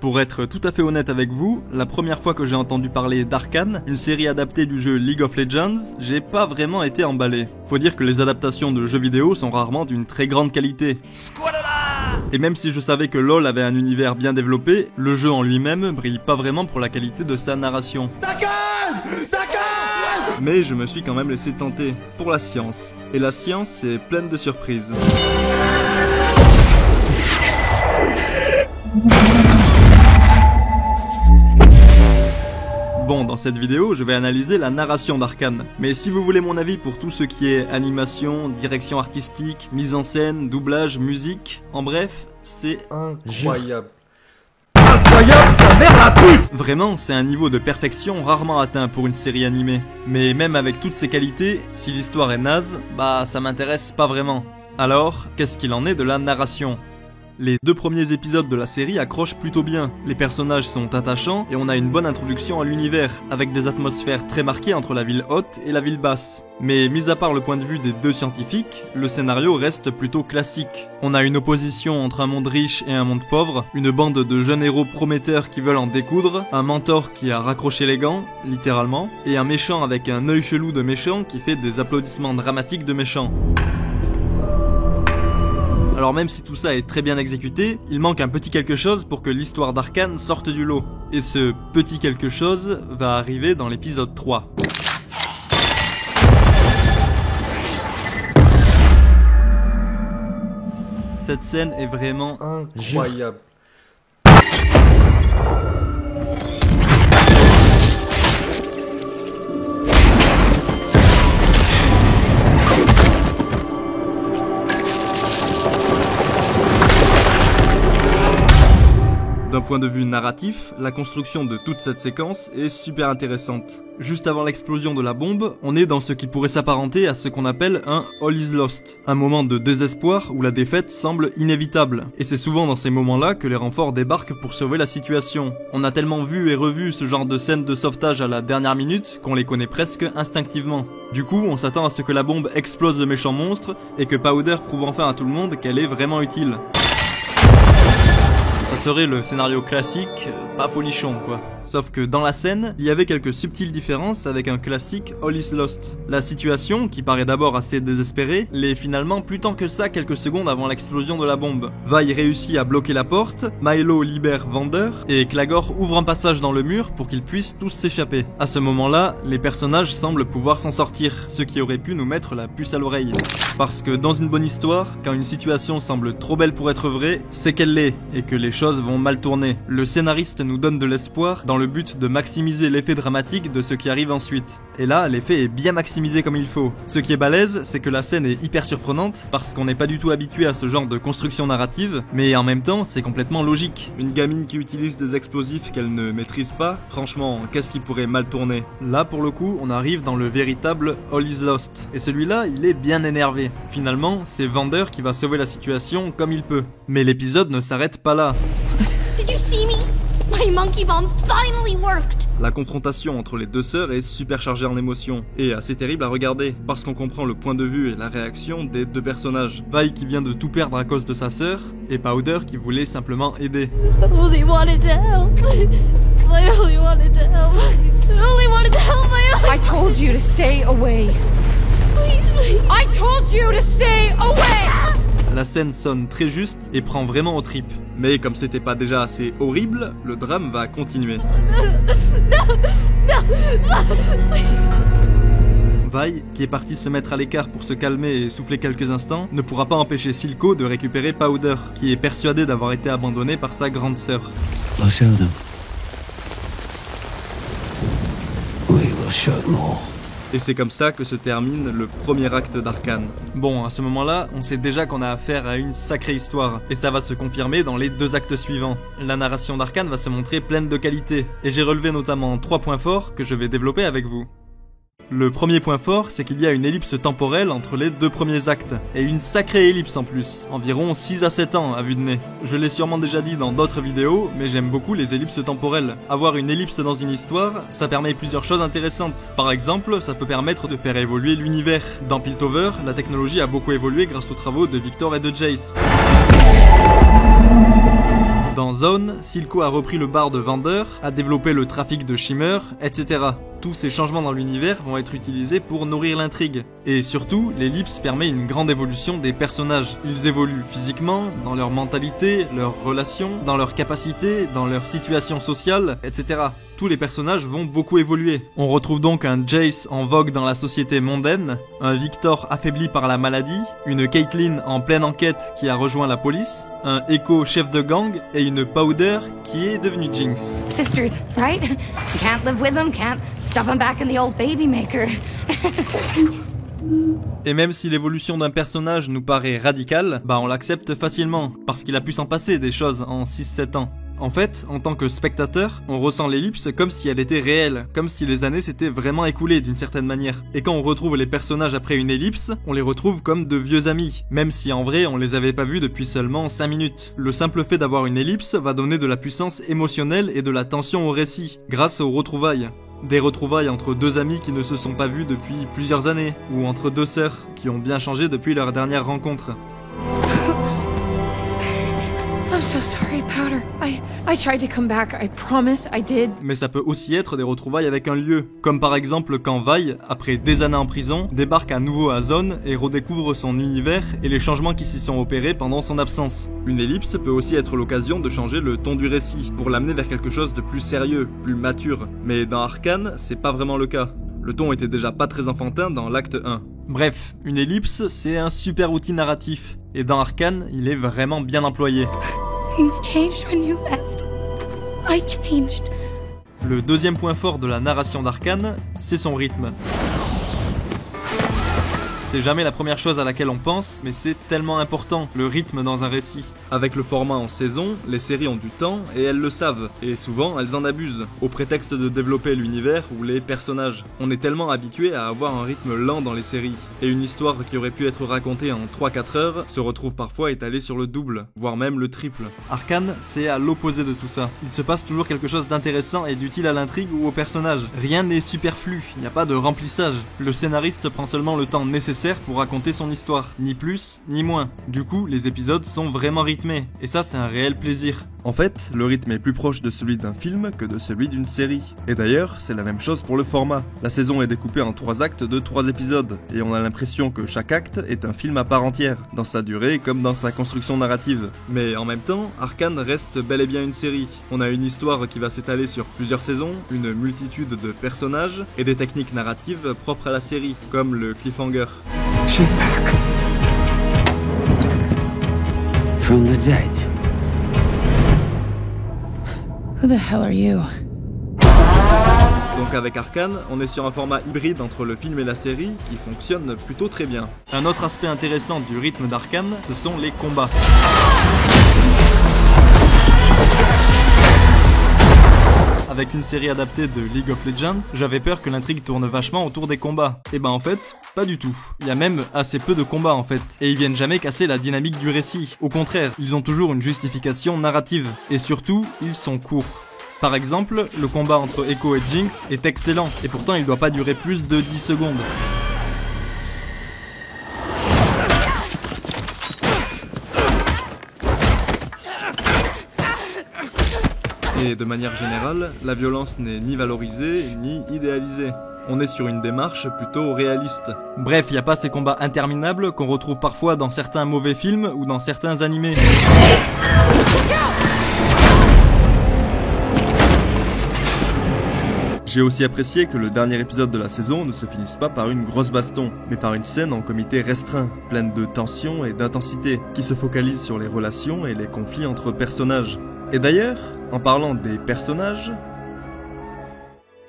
Pour être tout à fait honnête avec vous, la première fois que j'ai entendu parler d'Arcane, une série adaptée du jeu League of Legends, j'ai pas vraiment été emballé. Faut dire que les adaptations de jeux vidéo sont rarement d'une très grande qualité. Et même si je savais que LoL avait un univers bien développé, le jeu en lui-même brille pas vraiment pour la qualité de sa narration. Mais je me suis quand même laissé tenter pour la science. Et la science, c'est pleine de surprises. Bon, dans cette vidéo, je vais analyser la narration d'Arcane. Mais si vous voulez mon avis pour tout ce qui est animation, direction artistique, mise en scène, doublage, musique, en bref, c'est incroyable. Incroyable, ta mère la pute! Vraiment, c'est un niveau de perfection rarement atteint pour une série animée. Mais même avec toutes ces qualités, si l'histoire est naze, bah ça m'intéresse pas vraiment. Alors, qu'est-ce qu'il en est de la narration ? Les 2 premiers épisodes de la série accrochent plutôt bien, les personnages sont attachants et on a une bonne introduction à l'univers, avec des atmosphères très marquées entre la ville haute et la ville basse. Mais mis à part le point de vue des 2 scientifiques, le scénario reste plutôt classique. On a une opposition entre un monde riche et un monde pauvre, une bande de jeunes héros prometteurs qui veulent en découdre, un mentor qui a raccroché les gants, littéralement, et un méchant avec un œil chelou de méchant qui fait des applaudissements dramatiques de méchants. Alors même si tout ça est très bien exécuté, il manque un petit quelque chose pour que l'histoire d'Arcane sorte du lot. Et ce petit quelque chose va arriver dans l'épisode 3. Cette scène est vraiment incroyable. D'un point de vue narratif, la construction de toute cette séquence est super intéressante. Juste avant l'explosion de la bombe, on est dans ce qui pourrait s'apparenter à ce qu'on appelle un All is Lost, un moment de désespoir où la défaite semble inévitable. Et c'est souvent dans ces moments-là que les renforts débarquent pour sauver la situation. On a tellement vu et revu ce genre de scènes de sauvetage à la dernière minute qu'on les connaît presque instinctivement. Du coup, on s'attend à ce que la bombe explose le méchant monstre et que Powder prouve enfin à tout le monde qu'elle est vraiment utile. Ça serait le scénario classique, pas folichon quoi. Sauf que dans la scène, il y avait quelques subtiles différences avec un classique All is Lost. La situation, qui paraît d'abord assez désespérée, l'est finalement plus tant que ça quelques secondes avant l'explosion de la bombe. Vi réussit à bloquer la porte, Milo libère Vander, et Clagor ouvre un passage dans le mur pour qu'ils puissent tous s'échapper. À ce moment-là, les personnages semblent pouvoir s'en sortir, ce qui aurait pu nous mettre la puce à l'oreille. Parce que dans une bonne histoire, quand une situation semble trop belle pour être vraie, c'est qu'elle l'est, et que les choses vont mal tourner. Le scénariste nous donne de l'espoir dans le but de maximiser l'effet dramatique de ce qui arrive ensuite. Et là, l'effet est bien maximisé comme il faut. Ce qui est balèze, c'est que la scène est hyper surprenante, parce qu'on n'est pas du tout habitué à ce genre de construction narrative, mais en même temps, c'est complètement logique. Une gamine qui utilise des explosifs qu'elle ne maîtrise pas, franchement, qu'est-ce qui pourrait mal tourner? Là, pour le coup, on arrive dans le véritable All is Lost. Et celui-là, il est bien énervé. Finalement, c'est Vander qui va sauver la situation comme il peut. Mais l'épisode ne s'arrête pas là. Did you see me? My monkey bomb finally worked! La confrontation entre les 2 sœurs est super chargée en émotions, et assez terrible à regarder, parce qu'on comprend le point de vue et la réaction des 2 personnages. Vi qui vient de tout perdre à cause de sa sœur, et Powder qui voulait simplement aider. I only wanted to help. I only wanted to help. I only wanted to help. I told you to stay away. I told you to stay away! La scène sonne très juste et prend vraiment aux tripes. Mais comme c'était pas déjà assez horrible, le drame va continuer. Vi, qui est parti se mettre à l'écart pour se calmer et souffler quelques instants, ne pourra pas empêcher Silco de récupérer Powder, qui est persuadé d'avoir été abandonné par sa grande sœur. I'll show them. We will show them all. Et c'est comme ça que se termine le premier acte d'Arcane. Bon, à ce moment-là, on sait déjà qu'on a affaire à une sacrée histoire, et ça va se confirmer dans les 2 actes suivants. La narration d'Arcane va se montrer pleine de qualité, et j'ai relevé notamment 3 points forts que je vais développer avec vous. Le premier point fort, c'est qu'il y a une ellipse temporelle entre les 2 premiers actes, et une sacrée ellipse en plus, environ 6 à 7 ans à vue de nez. Je l'ai sûrement déjà dit dans d'autres vidéos, mais j'aime beaucoup les ellipses temporelles. Avoir une ellipse dans une histoire, ça permet plusieurs choses intéressantes. Par exemple, ça peut permettre de faire évoluer l'univers. Dans Piltover, la technologie a beaucoup évolué grâce aux travaux de Victor et de Jace. Dans Zone, Silco a repris le bar de vendeur, a développé le trafic de Shimmer, etc. Tous ces changements dans l'univers vont être utilisés pour nourrir l'intrigue. Et surtout, l'ellipse permet une grande évolution des personnages. Ils évoluent physiquement, dans leur mentalité, leurs relations, dans leurs capacités, dans leur situation sociale, etc. Tous les personnages vont beaucoup évoluer. On retrouve donc un Jace en vogue dans la société mondaine, un Victor affaibli par la maladie, une Caitlyn en pleine enquête qui a rejoint la police, un Echo chef de gang et une Powder qui est devenue Jinx. Sisters, right? Can't live with them, can't stuff them back in the old baby maker. Et même si l'évolution d'un personnage nous paraît radicale, on l'accepte facilement, parce qu'il a pu s'en passer des choses en 6-7 ans. En fait, en tant que spectateur, on ressent l'ellipse comme si elle était réelle, comme si les années s'étaient vraiment écoulées d'une certaine manière. Et quand on retrouve les personnages après une ellipse, on les retrouve comme de vieux amis, même si en vrai on les avait pas vus depuis seulement 5 minutes. Le simple fait d'avoir une ellipse va donner de la puissance émotionnelle et de la tension au récit, grâce aux retrouvailles. Des retrouvailles entre deux amis qui ne se sont pas vus depuis plusieurs années, ou entre deux sœurs qui ont bien changé depuis leur dernière rencontre. I'm so sorry, Powder. I tried to come back. I promise I did. Mais ça peut aussi être des retrouvailles avec un lieu, comme par exemple quand Vi, après des années en prison, débarque à nouveau à Zone et redécouvre son univers et les changements qui s'y sont opérés pendant son absence. Une ellipse peut aussi être l'occasion de changer le ton du récit, pour l'amener vers quelque chose de plus sérieux, plus mature. Mais dans Arcane, c'est pas vraiment le cas. Le ton était déjà pas très enfantin dans l'acte 1. Bref, une ellipse, c'est un super outil narratif. Et dans Arcane, il est vraiment bien employé. Things changed when you left. I changed. Le deuxième point fort de la narration d'Arcane, c'est son rythme. C'est jamais la première chose à laquelle on pense, mais c'est tellement important, le rythme dans un récit. Avec le format en saison, les séries ont du temps et elles le savent, et souvent elles en abusent, au prétexte de développer l'univers ou les personnages. On est tellement habitué à avoir un rythme lent dans les séries, et une histoire qui aurait pu être racontée en 3-4 heures se retrouve parfois étalée sur le double, voire même le triple. Arcane, c'est à l'opposé de tout ça. Il se passe toujours quelque chose d'intéressant et d'utile à l'intrigue ou aux personnages. Rien n'est superflu, il n'y a pas de remplissage. Le scénariste prend seulement le temps nécessaire pour raconter son histoire, ni plus ni moins. Du coup, les épisodes sont vraiment rythmés, et ça c'est un réel plaisir. En fait, le rythme est plus proche de celui d'un film que de celui d'une série. Et d'ailleurs, c'est la même chose pour le format. La saison est découpée en 3 actes de 3 épisodes, et on a l'impression que chaque acte est un film à part entière, dans sa durée comme dans sa construction narrative. Mais en même temps, Arcane reste bel et bien une série. On a une histoire qui va s'étaler sur plusieurs saisons, une multitude de personnages, et des techniques narratives propres à la série, comme le cliffhanger. She's back. From the dead. Who the hell are you? Donc avec Arcane, on est sur un format hybride entre le film et la série qui fonctionne plutôt très bien. Un autre aspect intéressant du rythme d'Arcane, ce sont les combats. Avec une série adaptée de League of Legends, j'avais peur que l'intrigue tourne vachement autour des combats. Et en fait, pas du tout. Il y a même assez peu de combats en fait. Et ils viennent jamais casser la dynamique du récit. Au contraire, ils ont toujours une justification narrative. Et surtout, ils sont courts. Par exemple, le combat entre Echo et Jinx est excellent. Et pourtant, il doit pas durer plus de 10 secondes. Et de manière générale, la violence n'est ni valorisée ni idéalisée. On est sur une démarche plutôt réaliste. Bref, il n'y a pas ces combats interminables qu'on retrouve parfois dans certains mauvais films ou dans certains animés. J'ai aussi apprécié que le dernier épisode de la saison ne se finisse pas par une grosse baston, mais par une scène en comité restreint, pleine de tension et d'intensité, qui se focalise sur les relations et les conflits entre personnages. Et d'ailleurs, en parlant des personnages,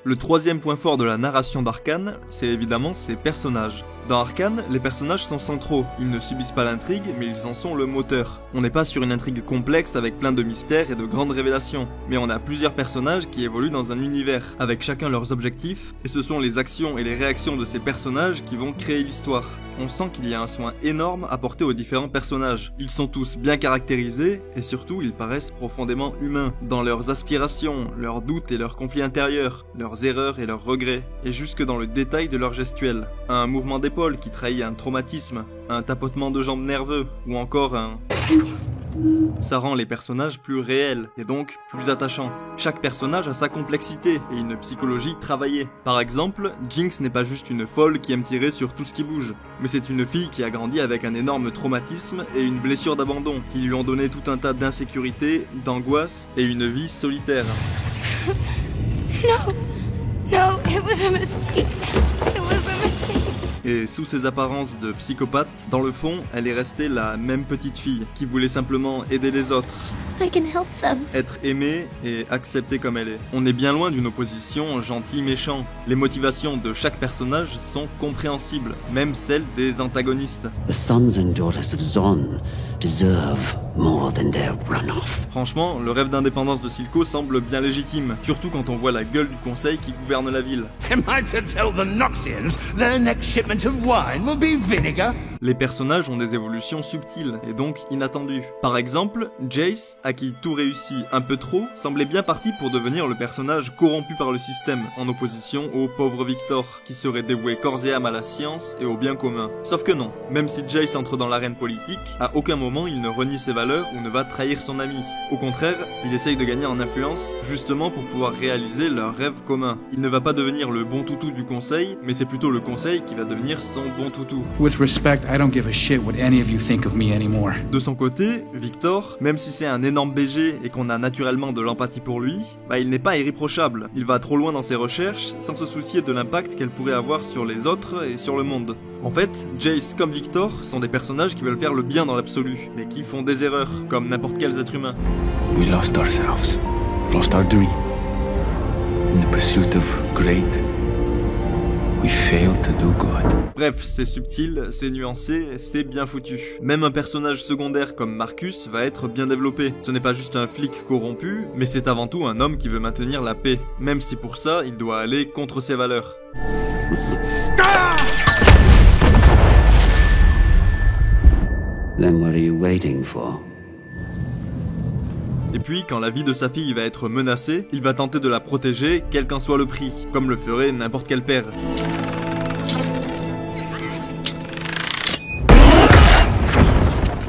le troisième point fort de la narration d'Arcane, c'est évidemment ses personnages. Dans Arcane, les personnages sont centraux, ils ne subissent pas l'intrigue, mais ils en sont le moteur. On n'est pas sur une intrigue complexe avec plein de mystères et de grandes révélations, mais on a plusieurs personnages qui évoluent dans un univers, avec chacun leurs objectifs, et ce sont les actions et les réactions de ces personnages qui vont créer l'histoire. On sent qu'il y a un soin énorme apporté aux différents personnages. Ils sont tous bien caractérisés, et surtout ils paraissent profondément humains, dans leurs aspirations, leurs doutes et leurs conflits intérieurs, leurs erreurs et leurs regrets, et jusque dans le détail de leur gestuelle. Un mouvement d'épaule qui trahit un traumatisme, un tapotement de jambes nerveux, ou encore un... Ça rend les personnages plus réels, et donc plus attachants. Chaque personnage a sa complexité et une psychologie travaillée. Par exemple, Jinx n'est pas juste une folle qui aime tirer sur tout ce qui bouge, mais c'est une fille qui a grandi avec un énorme traumatisme et une blessure d'abandon, qui lui ont donné tout un tas d'insécurité, d'angoisse et une vie solitaire. No, it was a mistake. It was a mistake. Et sous ses apparences de psychopathe, dans le fond, elle est restée la même petite fille, qui voulait simplement aider les autres, I can help them. être aimée et acceptée comme elle est. On est bien loin d'une opposition gentil-méchant. Les motivations de chaque personnage sont compréhensibles, même celles des antagonistes. The sons and daughters of Zon deserve more than their runoff. Franchement, le rêve d'indépendance de Silco semble bien légitime, surtout quand on voit la gueule du conseil qui gouverne la ville. Am I to tell the Noxians their next shipment of wine will be vinegar? Les personnages ont des évolutions subtiles et donc inattendues. Par exemple, Jace, à qui tout réussit un peu trop, semblait bien parti pour devenir le personnage corrompu par le système, en opposition au pauvre Victor, qui serait dévoué corps et âme à la science et au bien commun. Sauf que non, même si Jace entre dans l'arène politique, à aucun moment il ne renie ses valeurs ou ne va trahir son ami. Au contraire, il essaye de gagner en influence, justement pour pouvoir réaliser leur rêve commun. Il ne va pas devenir le bon toutou du conseil, mais c'est plutôt le conseil qui va devenir son bon toutou. With respect, I don't give a shit what any of you think of me anymore. De son côté, Victor, même si c'est un énorme BG et qu'on a naturellement de l'empathie pour lui, il n'est pas irréprochable. Il va trop loin dans ses recherches sans se soucier de l'impact qu'elle pourrait avoir sur les autres et sur le monde. En fait, Jace comme Victor sont des personnages qui veulent faire le bien dans l'absolu, mais qui font des erreurs, comme n'importe quels êtres humains. We lost ourselves, lost our dream. In the pursuit of great, we failed to do good. Bref, c'est subtil, c'est nuancé, c'est bien foutu. Même un personnage secondaire comme Marcus va être bien développé. Ce n'est pas juste un flic corrompu, mais c'est avant tout un homme qui veut maintenir la paix, même si pour ça, il doit aller contre ses valeurs. Then what are you waiting for? Et puis, quand la vie de sa fille va être menacée, il va tenter de la protéger, quel qu'en soit le prix, comme le ferait n'importe quel père.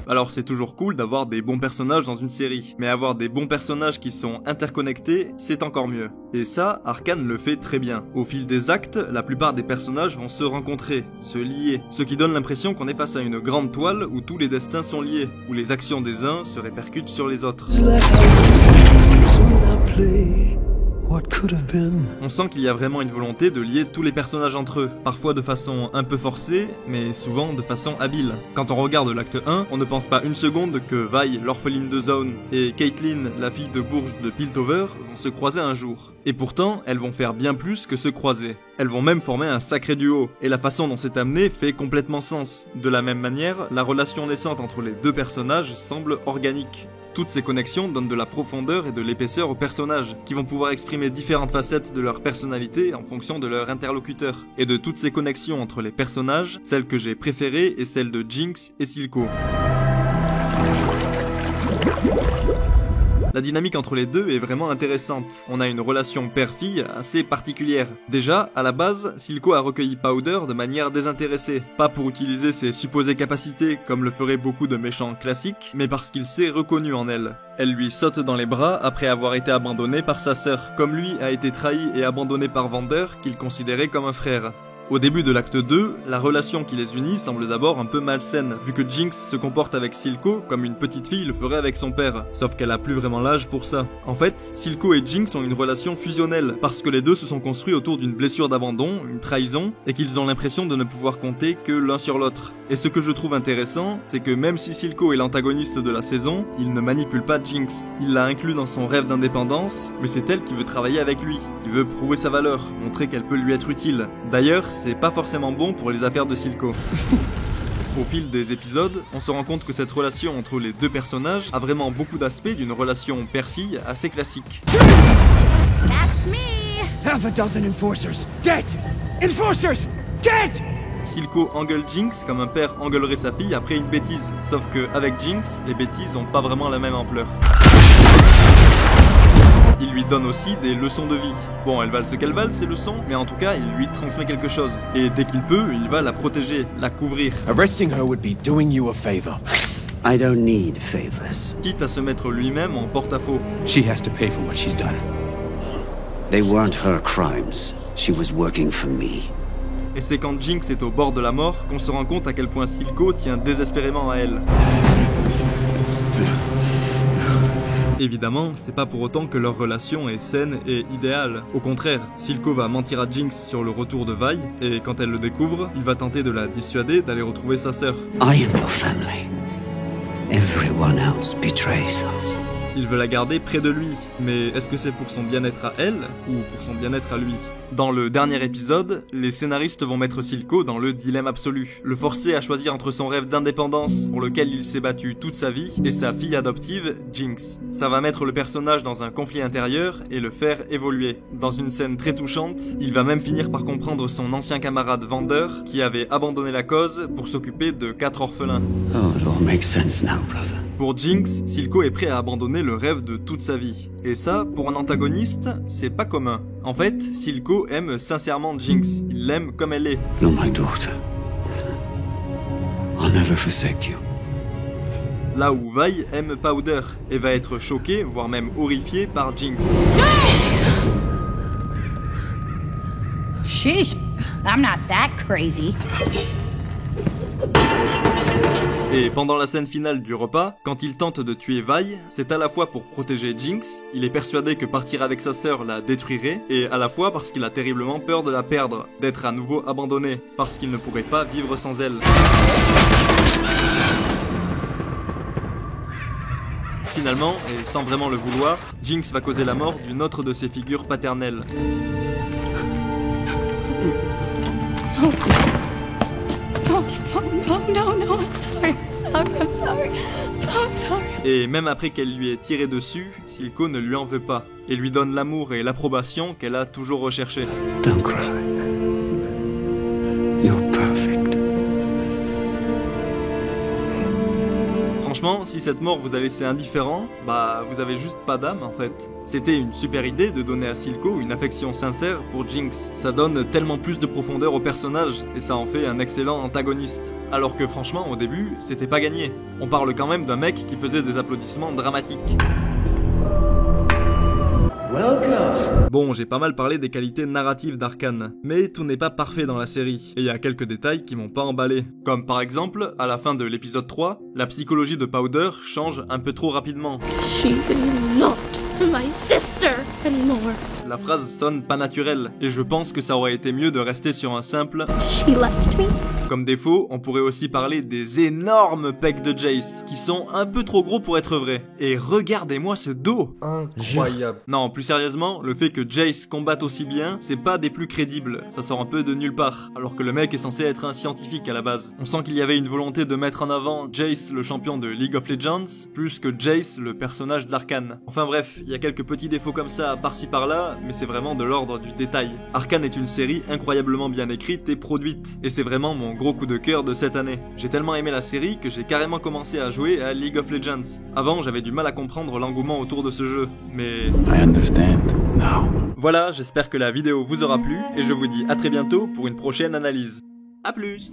Alors c'est toujours cool d'avoir des bons personnages dans une série, mais avoir des bons personnages qui sont interconnectés, c'est encore mieux. Et ça, Arcane le fait très bien. Au fil des actes, la plupart des personnages vont se rencontrer, se lier, ce qui donne l'impression qu'on est face à une grande toile où tous les destins sont liés, où les actions des uns se répercutent sur les autres. On sent qu'il y a vraiment une volonté de lier tous les personnages entre eux, parfois de façon un peu forcée, mais souvent de façon habile. Quand on regarde l'acte 1, on ne pense pas une seconde que Vi, l'orpheline de Zone, et Caitlin, la fille de Bourge de Piltover, vont se croiser un jour. Et pourtant, elles vont faire bien plus que se croiser. Elles vont même former un sacré duo, et la façon dont c'est amené fait complètement sens. De la même manière, la relation naissante entre les deux personnages semble organique. Toutes ces connexions donnent de la profondeur et de l'épaisseur aux personnages, qui vont pouvoir exprimer différentes facettes de leur personnalité en fonction de leur interlocuteur. Et de toutes ces connexions entre les personnages, celle que j'ai préférée est celle de Jinx et Silco. La dynamique entre les deux est vraiment intéressante. On a une relation père-fille assez particulière. Déjà, à la base, Silco a recueilli Powder de manière désintéressée. Pas pour utiliser ses supposées capacités comme le feraient beaucoup de méchants classiques, mais parce qu'il s'est reconnu en elle. Elle lui saute dans les bras après avoir été abandonnée par sa sœur, comme lui a été trahi et abandonné par Vander, qu'il considérait comme un frère. Au début de l'acte 2, la relation qui les unit semble d'abord un peu malsaine, vu que Jinx se comporte avec Silco comme une petite fille le ferait avec son père, sauf qu'elle a plus vraiment l'âge pour ça. En fait, Silco et Jinx ont une relation fusionnelle, parce que les deux se sont construits autour d'une blessure d'abandon, une trahison, et qu'ils ont l'impression de ne pouvoir compter que l'un sur l'autre. Et ce que je trouve intéressant, c'est que même si Silco est l'antagoniste de la saison, il ne manipule pas Jinx. Il l'a inclus dans son rêve d'indépendance, mais c'est elle qui veut travailler avec lui, qui veut prouver sa valeur, montrer qu'elle peut lui être utile. D'ailleurs, c'est pas forcément bon pour les affaires de Silco. Au fil des épisodes, on se rend compte que cette relation entre les deux personnages a vraiment beaucoup d'aspects d'une relation père-fille assez classique. That's me! Half a dozen enforcers dead! Enforcers dead! Silco engueule Jinx comme un père engueulerait sa fille après une bêtise, sauf que avec Jinx, les bêtises ont pas vraiment la même ampleur. Il lui donne aussi des leçons de vie. Bon, elles valent ce qu'elles valent, ces leçons, mais en tout cas, il lui transmet quelque chose. Et dès qu'il peut, il va la protéger, la couvrir. Arresting her would be doing you a favor. I don't need favors. quitte à se mettre lui-même en porte-à-faux. She has to pay for what she's done. They weren't her crimes. She was working for me. Et c'est quand Jinx est au bord de la mort qu'on se rend compte à quel point Silco tient désespérément à elle. Évidemment, c'est pas pour autant que leur relation est saine et idéale. Au contraire, Silco va mentir à Jinx sur le retour de Vi, et quand elle le découvre, il va tenter de la dissuader d'aller retrouver sa sœur. I am your family. Everyone else betrays us. Il veut la garder près de lui, mais est-ce que c'est pour son bien-être à elle, ou pour son bien-être à lui? Dans le dernier épisode, les scénaristes vont mettre Silco dans le dilemme absolu, le forcer à choisir entre son rêve d'indépendance, pour lequel il s'est battu toute sa vie, et sa fille adoptive, Jinx. Ça va mettre le personnage dans un conflit intérieur et le faire évoluer. Dans une scène très touchante, il va même finir par comprendre son ancien camarade vendeur, qui avait abandonné la cause pour s'occuper de 4 orphelins. Oh, it all makes sense now, brother. Pour Jinx, Silco est prêt à abandonner le rêve de toute sa vie. Et ça, pour un antagoniste, c'est pas commun. En fait, Silco aime sincèrement Jinx. Il l'aime comme elle est. You're my daughter. I'll never forsake you. Là où Vi aime Powder et va être choqué, voire même horrifié par Jinx. Sheesh, I'm not that crazy. Et pendant la scène finale du repas, quand il tente de tuer Vi, c'est à la fois pour protéger Jinx, il est persuadé que partir avec sa sœur la détruirait, et à la fois parce qu'il a terriblement peur de la perdre, d'être à nouveau abandonné, parce qu'il ne pourrait pas vivre sans elle. Finalement, et sans vraiment le vouloir, Jinx va causer la mort d'une autre de ses figures paternelles. No, I'm sorry. Et même après qu'elle lui ait tiré dessus, Silco ne lui en veut pas, et lui donne l'amour et l'approbation qu'elle a toujours recherché. Don't cry. You're perfect. Franchement, si cette mort vous a laissé indifférent, bah vous avez juste pas d'âme en fait. C'était une super idée de donner à Silco une affection sincère pour Jinx. Ça donne tellement plus de profondeur au personnage, et ça en fait un excellent antagoniste. Alors que franchement, au début, c'était pas gagné. On parle quand même d'un mec qui faisait des applaudissements dramatiques. Bon, j'ai pas mal parlé des qualités narratives d'Arcane, mais tout n'est pas parfait dans la série, et il y a quelques détails qui m'ont pas emballé. Comme par exemple, à la fin de l'épisode 3, la psychologie de Powder change un peu trop rapidement. She is not my sister anymore. La phrase sonne pas naturelle, et je pense que ça aurait été mieux de rester sur un simple She left me. Comme défaut, on pourrait aussi parler des énormes pecs de Jace, qui sont un peu trop gros pour être vrais. Et regardez-moi ce dos! Incroyable. Non, plus sérieusement, le fait que Jace combatte aussi bien, c'est pas des plus crédibles. Ça sort un peu de nulle part, alors que le mec est censé être un scientifique à la base. On sent qu'il y avait une volonté de mettre en avant Jace, le champion de League of Legends, plus que Jace, le personnage d'Arcane. Enfin bref, il y a quelques petits défauts comme ça par-ci par-là, mais c'est vraiment de l'ordre du détail. Arcane est une série incroyablement bien écrite et produite, et c'est vraiment mon gros coup de cœur de cette année. J'ai tellement aimé la série que j'ai carrément commencé à jouer à League of Legends. Avant, j'avais du mal à comprendre l'engouement autour de ce jeu, mais... I understand now. Voilà, j'espère que la vidéo vous aura plu, et je vous dis à très bientôt pour une prochaine analyse. A plus!